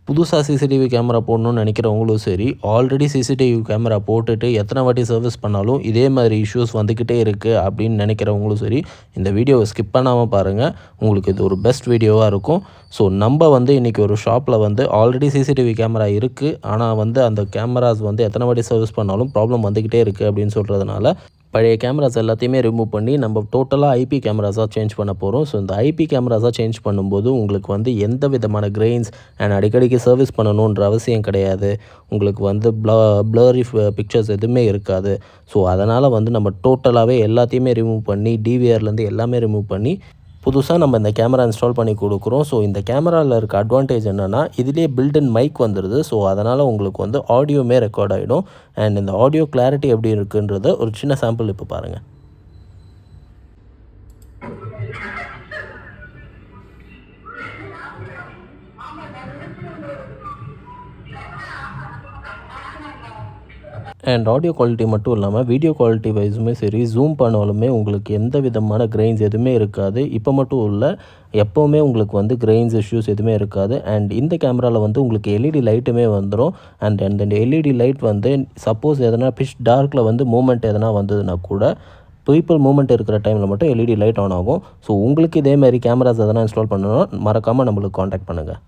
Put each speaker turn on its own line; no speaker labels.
புதுசாக CCTV camera போடணும்னு நினைக்கிறவங்களும் சரி, ஆல்ரெடி சிசிடிவி கேமரா போட்டுட்டு எத்தனை வாட்டி சர்வீஸ் பண்ணாலும் இதே மாதிரி இஷ்யூஸ் வந்துக்கிட்டே இருக்குது அப்படின்னு நினைக்கிறவங்களும் சரி, இந்த வீடியோவை ஸ்கிப் பண்ணாமல் பாருங்கள். உங்களுக்கு இது ஒரு பெஸ்ட் வீடியோவாக இருக்கும். ஸோ நம்ம இன்றைக்கி ஒரு ஷாப்பில் ஆல்ரெடி சிசிடிவி கேமரா இருக்குது, ஆனால் அந்த கேமராஸ் எத்தனை வாட்டி சர்வீஸ் பண்ணாலும் ப்ராப்ளம் வந்துக்கிட்டே இருக்குது அப்படின்னு சொல்கிறதுனால பழைய கேமராஸ் எல்லாத்தையுமே ரிமூவ் பண்ணி நம்ம டோட்டலாக ஐபி கேமராஸாக சேஞ்ச் பண்ண போகிறோம். ஸோ இந்த ஐபி கேமராஸாக சேஞ்ச் பண்ணும்போது உங்களுக்கு எந்த விதமான கிரெயின்ஸ் அண்ட் அடிக்கடிக்கு சர்வீஸ் பண்ணணுன்ற அவசியம் கிடையாது. உங்களுக்கு ப்ளரி பிக்சர்ஸ் எதுவுமே இருக்காது. ஸோ அதனால் நம்ம டோட்டலாகவே எல்லாத்தையுமே ரிமூவ் பண்ணி டிவிஆர்லேருந்து எல்லாமே ரிமூவ் பண்ணி புதுசாக நம்ம இந்த கேமரா இன்ஸ்டால் பண்ணி கொடுக்குறோம். ஸோ இந்த கேமராவில் இருக்க அட்வான்டேஜ் என்னென்னா இதிலே பில்ட்-இன் மைக் வந்துடுது. ஸோ அதனால் உங்களுக்கு ஆடியோமே ரெக்கார்ட் ஆகிடும். அண்ட் இந்த ஆடியோ கிளாரிட்டி எப்படி இருக்குன்றத ஒரு சின்ன சாம்பிள் இப்போ பாருங்கள். அண்ட் ஆடியோ குவாலிட்டி மட்டும் இல்லாமல் வீடியோ குவாலிட்டி வைஸுமே சரி, ஜூம் பண்ணாலுமே உங்களுக்கு எந்த விதமான கிரெயின்ஸ் எதுவுமே இருக்காது. இப்போ மட்டும் இல்லை, எப்போவுமே உங்களுக்கு கிரெயின்ஸ் இஷ்யூஸ் எதுவுமே இருக்காது. அண்ட் இந்த கேமராவில் உங்களுக்கு எல்இடி லைட்டுமே வந்துடும். அண்ட் அந்த எல்இடி லைட் சப்போஸ் எதனா பிச் டார்க்கில் மூமெண்ட் எதனா வந்ததுன்னா கூட பீப்புள் மூமெண்ட் இருக்கிற டைமில் மட்டும் எல்இடி லைட் ஆன் ஆகும். ஸோ உங்களுக்கு இதேமாதிரி கேமராஸ் எதனா இன்ஸ்டால் பண்ணணும்னா மறக்காமல் நம்மளுக்கு காண்டாக்ட் பண்ணுங்கள்.